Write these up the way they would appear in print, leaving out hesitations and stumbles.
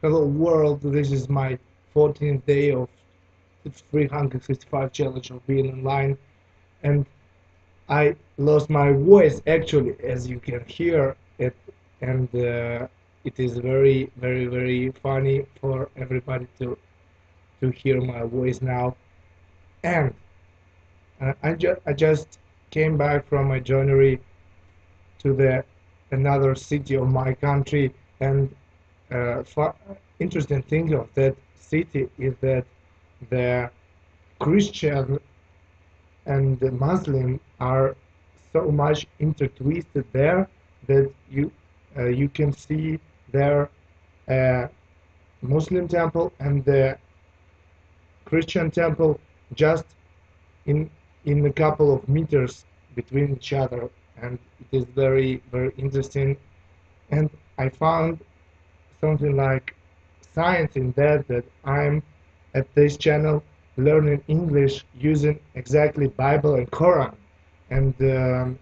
Hello world, this is my 14th day of the 365 challenge of being online, and I lost my voice actually, as you can hear it, and it is very, very, very funny for everybody to hear my voice now. And I just came back from my journey to the another city of my country, and for interesting thing of that city is that the Christian and the Muslim are so much intertwisted there that you can see their uh, Muslim temple and the Christian temple just in a couple of meters between each other, and it is very, very interesting. And I found something like science in that I'm at this channel learning English using exactly Bible and Quran, and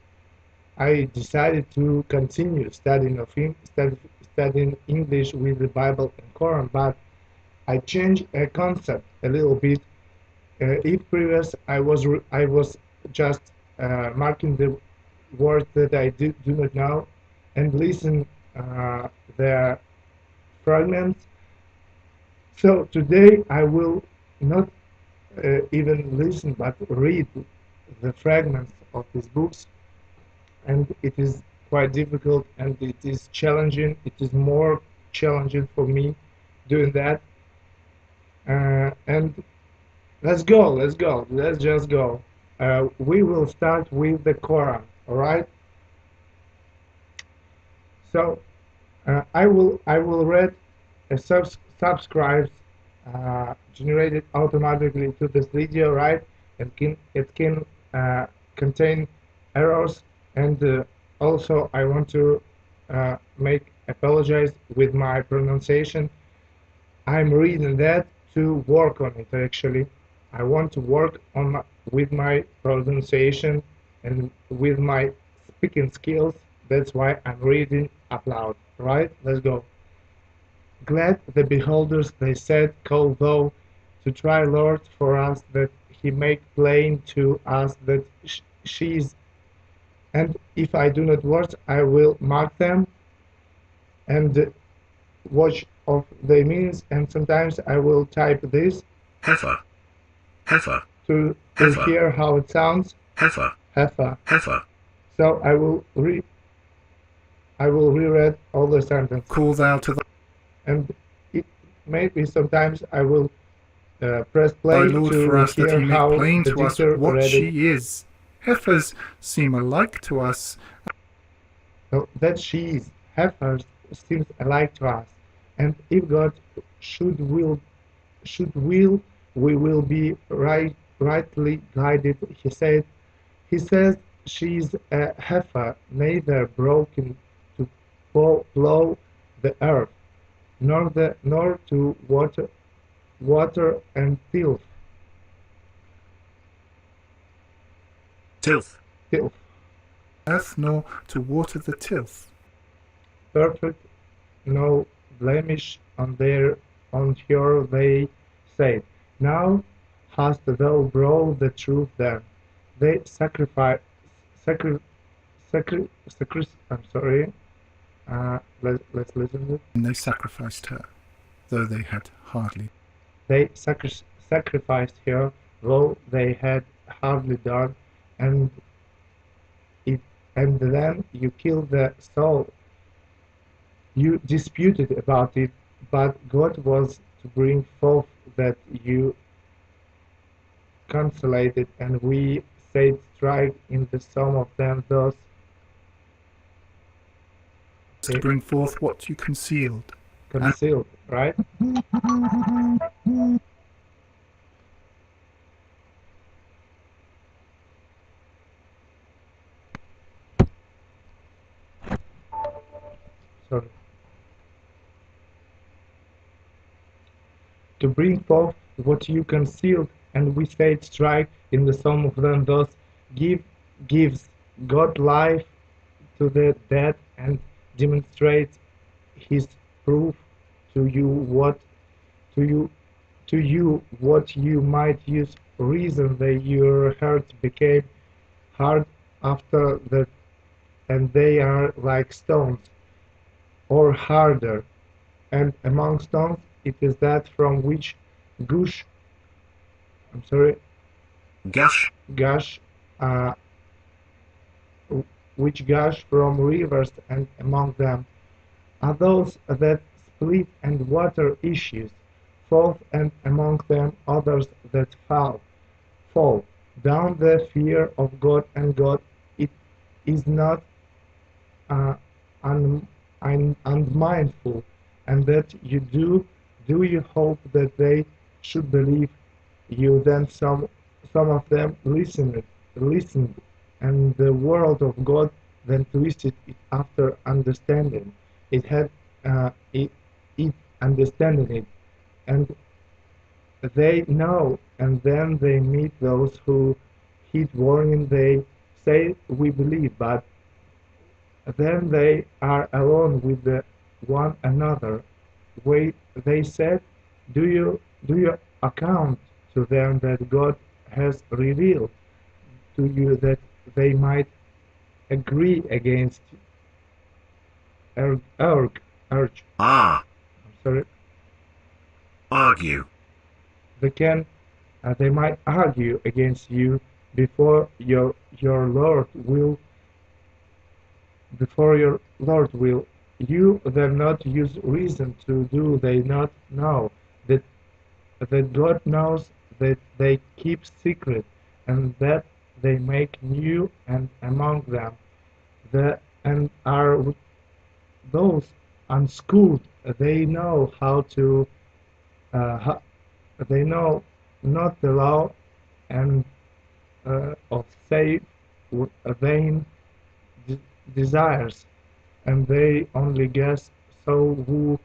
I decided to continue studying English with the Bible and Quran, but I changed a concept a little bit. If previous I was just marking the words that I do not know and listen the fragments. So today I will not even listen but read the fragments of these books, and it is quite difficult and it is challenging. It is more challenging for me doing that. And let's just go. We will start with the Quran, all right? So I will read a subscribes generated automatically to this video, right? It can contain errors, and also I want to make apologize with my pronunciation. I'm reading that to work on it actually. I want to work on with my pronunciation and with my speaking skills. That's why I'm reading up loud. Right? Let's go. Glad the beholders, they said, call thou to try Lord for us, that he make plain to us that she is. And if I do not watch, I will mark them and watch of their meanings, and sometimes I will type this heifer, heifer, to hear how it sounds. heifer, Heifer. heifer. So I will reread all the sentences. Call thou to And it maybe sometimes I will press play thy Lord for to us, that hear he make how plain the to us dictator what read it. she is. Heifers seem alike to us. So that she's heifers seems alike to us, and if God should will, we will be rightly guided. He says she's a heifer, neither broken to plow the earth, nor to water and Tilth. tilth. Earth, nor to water the tilth. Perfect, no blemish on her, they said. Now hast thou brought the truth then. They sacri, I'm sorry. Let's listen to it. And they sacrificed her, though they had hardly. They sacrificed her, though they had hardly done, and it, and then you killed the soul. You disputed about it, but God was to bring forth that you consolated, and we said, strike in the sum of them thus. To bring forth what you concealed. Concealed, right? Sorry. To bring forth what you concealed, and we said, strike in the sum of them thus. Gives God life to the dead, and demonstrates his proof to you what to you to you what you might use reason that your heart became hard after that, and they are like stones, or harder. And among stones it is that from which gush I'm sorry Gush. gush uh, which gush from rivers, and among them are those that split and water issues forth, and among them others that fall down. The fear of God, and God it is not uh, un, unmindful, and that you do you hope that they should believe you? Then some of them listened, and the word of God then twisted it after understanding. It had it understanding it, and they know, and then they meet those who heed warning. They say we believe, but then they are alone with one another. They said, do you account to them that God has revealed to you that they might agree against urge? Ah. I'm sorry. Argue. They can they might argue against you before your Lord will before your Lord will. You then not use reason to do they not know that God knows that they keep secret, and that they make new, and among them and are those unschooled. They know how to uh, they know not the law, and of save vain desires, and they only guess. So who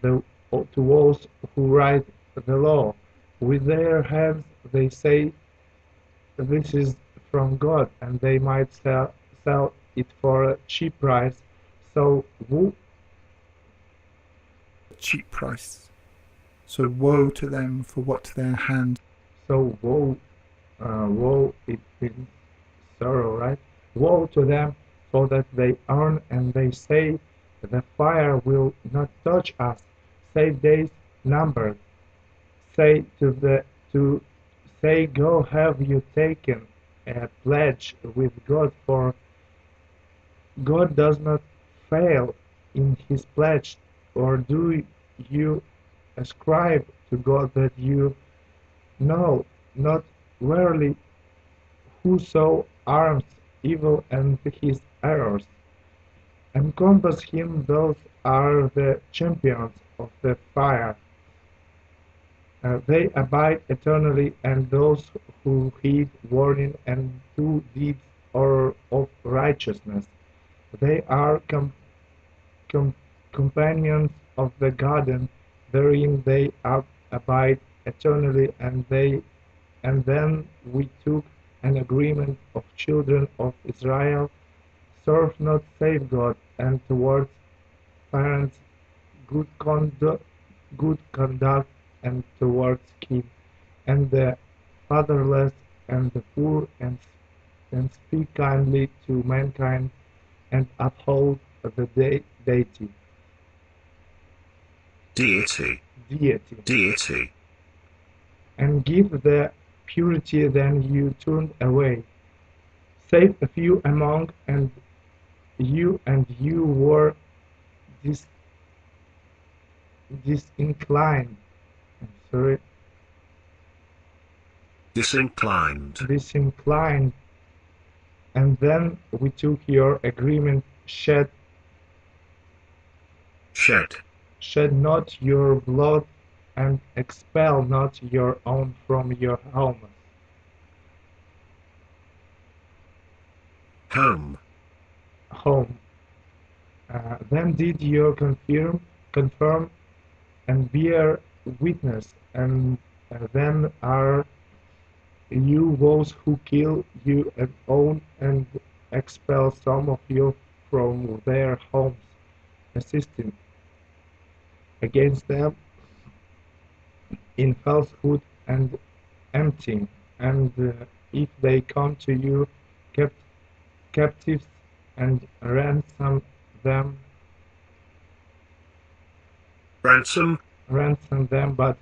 the to those who write the law with their hands, they say this is from God, and they might sell it for a cheap price. So cheap price. So woe to them for what their hand. so woe it is sorrow, right? Woe to them, for that they earn, and they say the fire will not touch us, save days numbered. Say to say, go, have you taken a pledge with God? For God does not fail in his pledge. Or do you ascribe to God that you know not? Verily, whoso arms evil and his errors encompass him, those are the champions of the fire. They abide eternally, and those who heed warning and do deeds of righteousness, they are com- companions of the garden, wherein they abide eternally. And then we took an agreement of children of Israel: serve not save God, and towards parents good conduct, and towards kin and the fatherless and the poor, and speak kindly to mankind, and uphold the deity. Deity. Deity. Deity. And give the purity, then you turned away. Save a few among, and you were dis, disinclined. I'm sorry, Disinclined. disinclined. And then we took your agreement: Shed. shed not your blood, and expel not your own from your homes. Home. Home. Then did you confirm, and bear witness, and then are you those who kill you and own, and expel some of you from their homes, assisting against them in falsehood and emptying, and if they come to you kept captives and them ransom, ransom them, but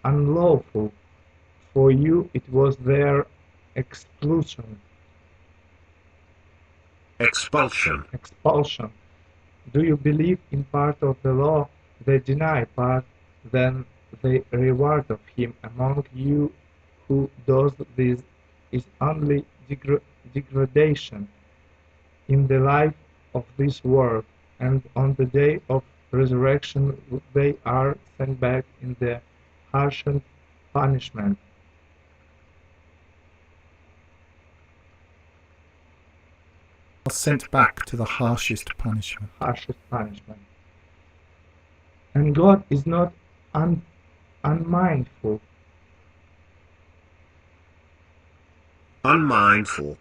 unlawful for you it was their expulsion. Expulsion. Do you believe in part of the law? They deny part, then the reward of him among you who does this is only degradation in the life of this world, and on the day of resurrection they are sent back in the harshened punishment. Sent back to the harshest punishment. Harshest punishment. And God is not unmindful. Unmindful.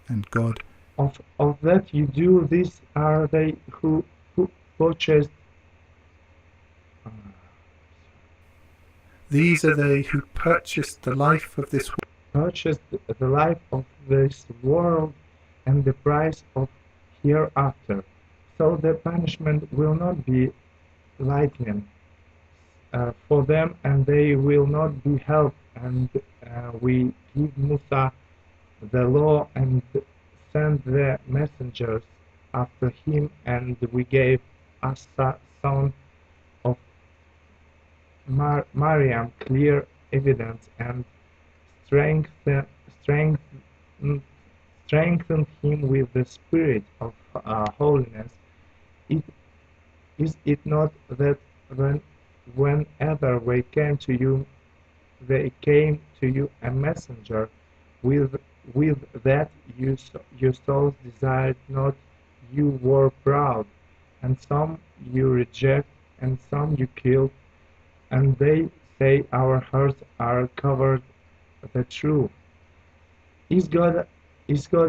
And God of that you do. These are they who purchased. These are they who purchased the life of this world. Purchased the life of this world and the price of hereafter. So the punishment will not be lightened for them, and they will not be helped. And we give Musa the law and sent the messengers after him, and we gave Asa, son of Mariam, clear evidence and strengthened him with the spirit of holiness. It, is it not that whenever they came to you a messenger with that your souls desired not, you were proud, and some you reject, and some you killed, and they say our hearts are covered the truth. Is God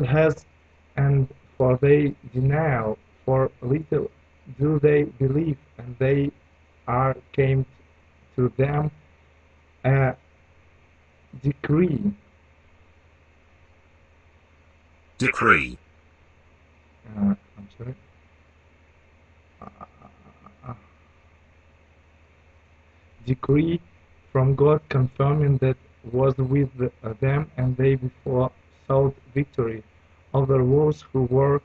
has, and for they denial, for little do they believe, and they are came to them a decree. I'm sorry. Decree from God confirming that was with them, and they before sought victory over those who were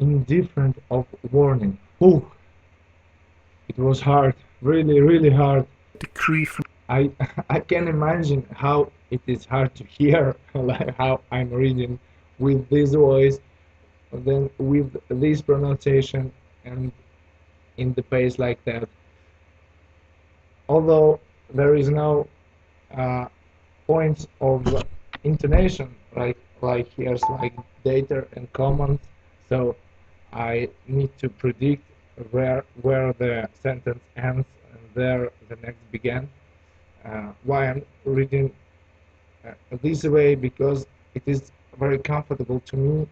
indifferent of warning. Ooh, it was hard, really, really hard. Decree from I can imagine how it is hard to hear, like how I'm reading with this voice, then with this pronunciation, and in the pace like that. Although there is no points of intonation like here's like data and commas, so I need to predict where the sentence ends and there the next began. Why I'm reading this way, because it is very comfortable to me,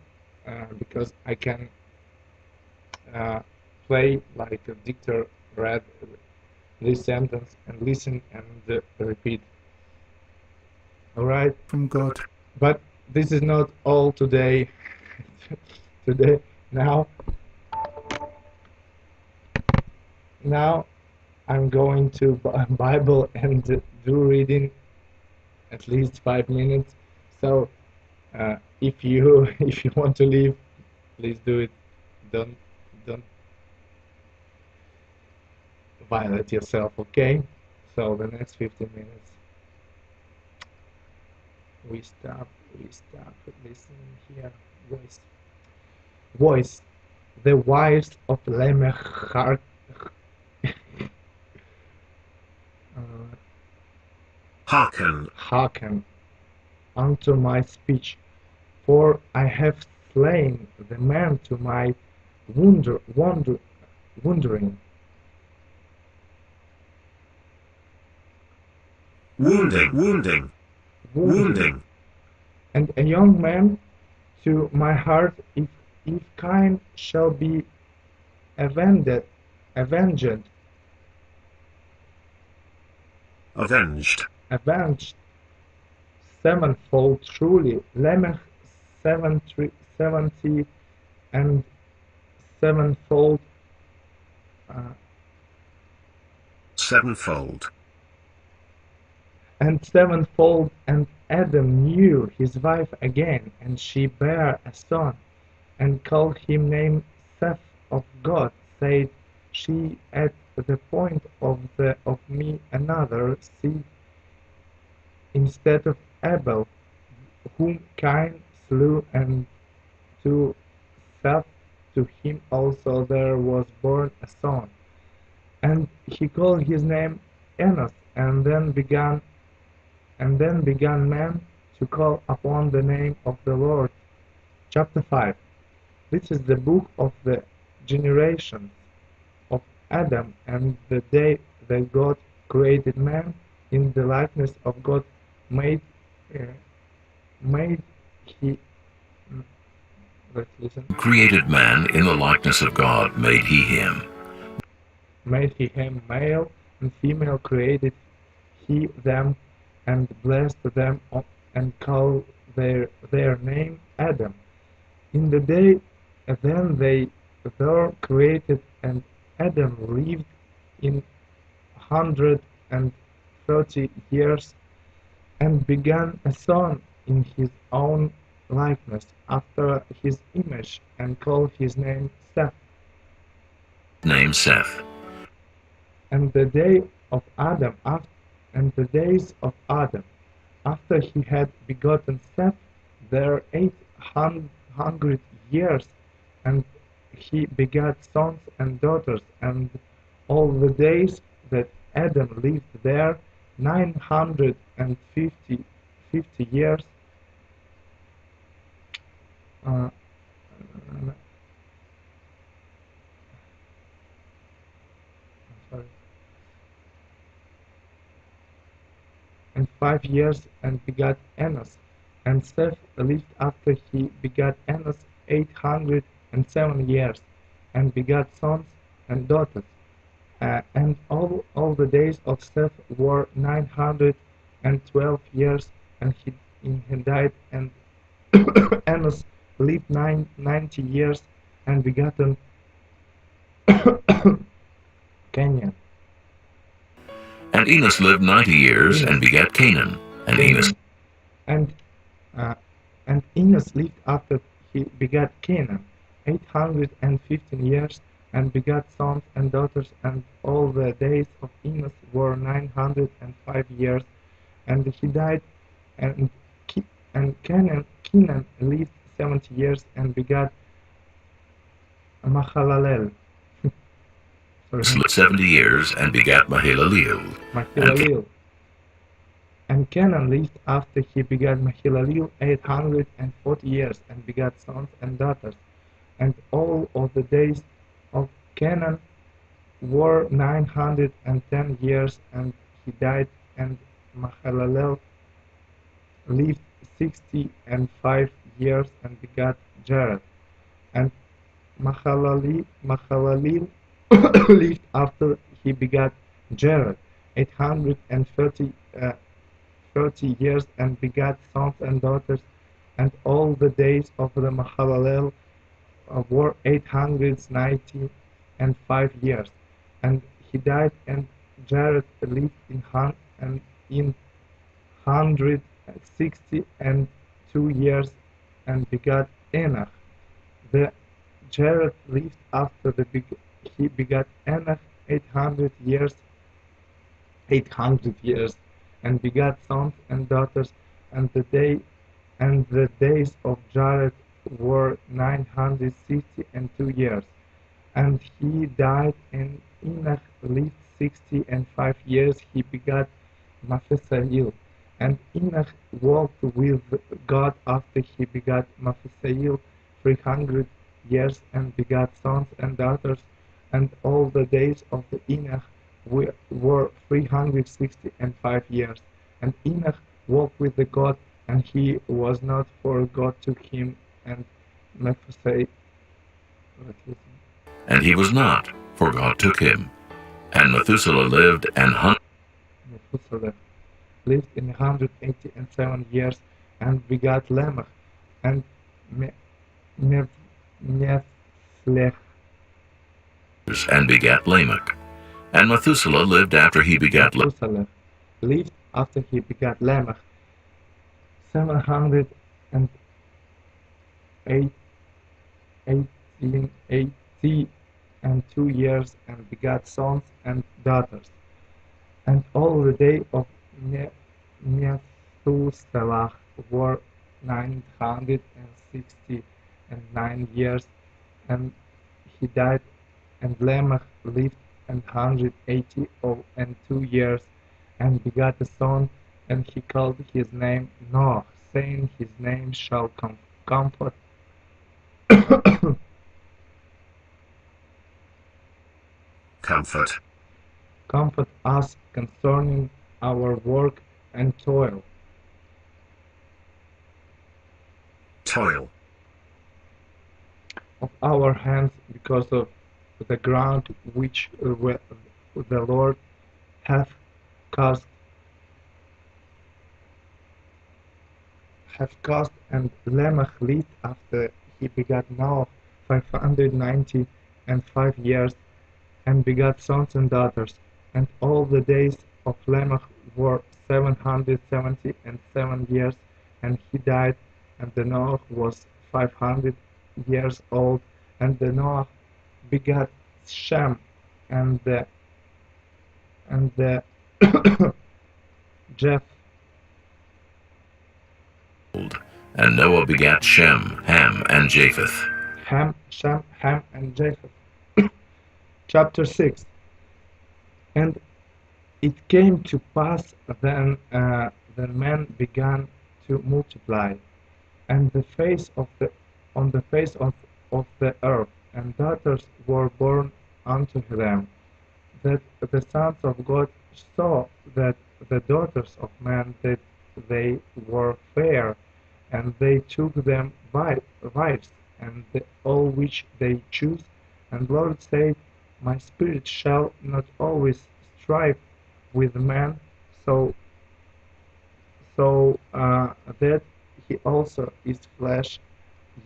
because I can play like a dictator, read this sentence and listen and repeat. Alright? from God. But this is not all today. Today, now I'm going to Bible and do reading at least 5 minutes. So if you if you want to leave, please do it. Don't violate yourself, okay? So the next 15 minutes we stop listening here. Voice, the wives of Lamech hearken unto my speech, for I have slain the man to my wondering. Wounding. And a young man to my heart, if kind shall be avenged, avenged, avenged sevenfold truly. Lamech 70 and sevenfold, uh, sevenfold, and sevenfold. And Adam knew his wife again, and she bare a son, and called him name Seth of God, said she, at the point of me another seed instead of Abel, whom Cain slew, and to Seth, to him also there was born a son, and he called his name Enos. And then began man to call upon the name of the Lord. Chapter 5. This is the book of the generations of Adam, and the day that God created man in the likeness of God made uh, made he. Let's listen. Created man in the likeness of God made he him. Made he him male and female created he them, and blessed them, and called their name Adam. In the day then they were created, and Adam lived in 130 years, and began a son in his own likeness, after his image, and called his name Seth. Name Seth. And the day of Adam, and the days of Adam, after he had begotten Seth, there 800 years, and he begat sons and daughters. And all the days that Adam lived there 950 years. Uh, sorry. And 5 years, and begat Enos. And Seth lived after he begat Enos 807 years, and begat sons and daughters. And all the days of Seth were 912 years, and he died. And Enos lived 90 years, and begotten Canaan. And Enos lived 90 years and begat Canaan. And Enos And Enos lived after he begat Canaan 815 years, and begat sons and daughters. And all the days of Enos were 905 years, and he died. And Canaan lived 70 years, and begat Mahalalel. lived 70 years and begat Mahalaleel. Mahalalel. And Canaan lived after he begat Mahalalel 840 years, and begat sons and daughters. And all of the days of Canaan were 910 years, and he died. And Mahalalel lived 65 years, and begat Jared. And Mahalalel lived after he begat Jared 830 years, and begat sons and daughters. And all the days of the Mahalalel were 895 years, and he died. And Jared lived in 162 years, and begat Enoch. The Jared lived after he begat Enoch 800 years, and begat sons and daughters. And the days of Jared were 962 years, and he died. And Enoch lived 65 years. He begat Methuselah. And Enoch walked with God after he begat Methuselah 300 years, and begat sons and daughters. And all the days of the Enoch were 365 years. And Enoch walked with the God, and he was not, for God took him. And Methuselah. And he was not, for God took him. And Methuselah lived an Methuselah lived in 187 years and begat Lamech and Methlech. and begat Lamech. And Methuselah lived after he begat Lamech Methuselah lived after he begat Lamech 780 and 2 years and begat sons and daughters. And all the days of Methuselah were 969 years, and he died. And Lamech lived 180 and 2 years, and begat a son, and he called his name Noah, saying, His name shall comfort Comfort. comfort us concerning our work and toil Toil. of our hands, because of the ground which the Lord hath caused and Lamech lived after he begat Noah 595 years, and begat sons and daughters. And all the days of Lamech were 777 years, and he died. And the Noah was 500 years old, and the Noah begat Shem, and the Japheth. and Noah begat Shem, Ham, and Japheth. Ham, Shem, Ham, and Japheth. Chapter 6. And it came to pass then that men began to multiply, and on the face of the earth, and daughters were born unto them, that the sons of God saw that the daughters of men that they were fair, and they took them wives, and all which they choose. And Lord said, My spirit shall not always strive with man, so that he also is flesh,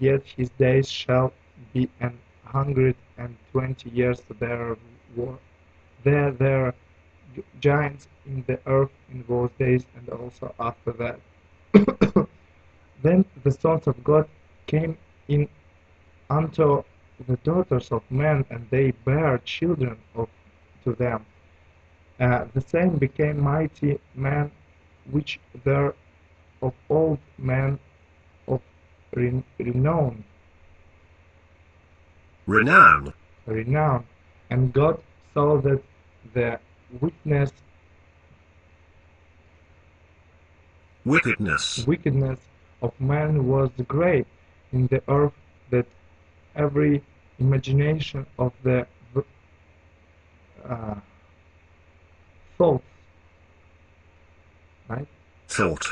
yet his days shall be 120 years. There were giants in the earth in those days, and also after that. Then the sons of God came in unto the daughters of men, and they bare children to them. The same became mighty men, which were of old men of renown, Renown. and God saw that the Wickedness. of man was great in the earth, that every imagination of the uh, thoughts, right, Thought.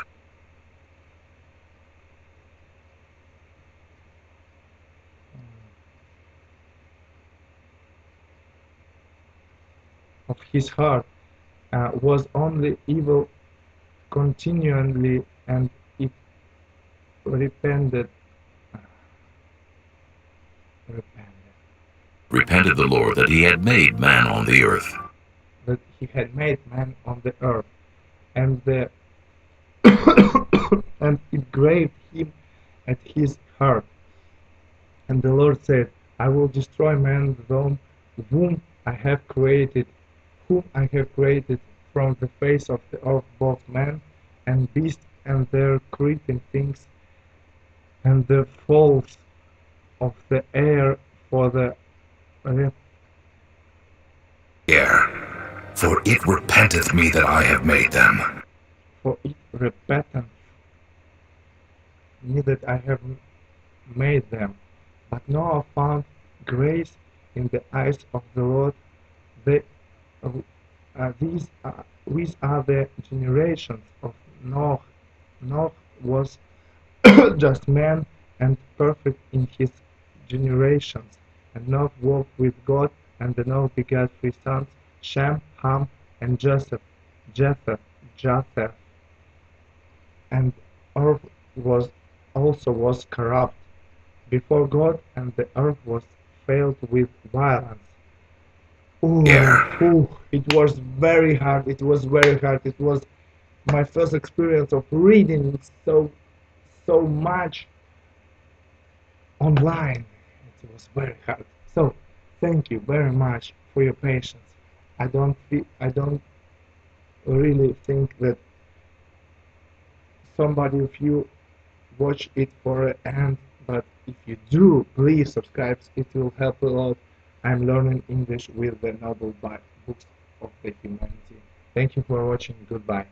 of his heart was only evil continually, and it repented Repented the Lord that he had made man on the earth. that he had made man on the earth, and the and it grieved him at his heart. And the Lord said, I will destroy man whom I have created, from the face of the earth, both man and beast, and their creeping things, and the fowls of the air, for the For it repenteth me that I have made them. for it repenteth me that I have made them. But Noah found grace in the eyes of the Lord. These are the generations of Noah. Noah was just man and perfect in his generations. And Noah walked with God, and Noah begat 3 sons, Shem, Ham, and Joseph. Japheth, Japheth, and earth was corrupt before God, and the earth was filled with violence. Air. It was very hard. It was very hard. It was my first experience of reading so much online. It was very hard. So thank you very much for your patience. I don't really think that somebody of you watch it for an end, but if you do, please subscribe. It will help a lot. I'm learning English with the novel books of the humanity. Thank you for watching. Goodbye.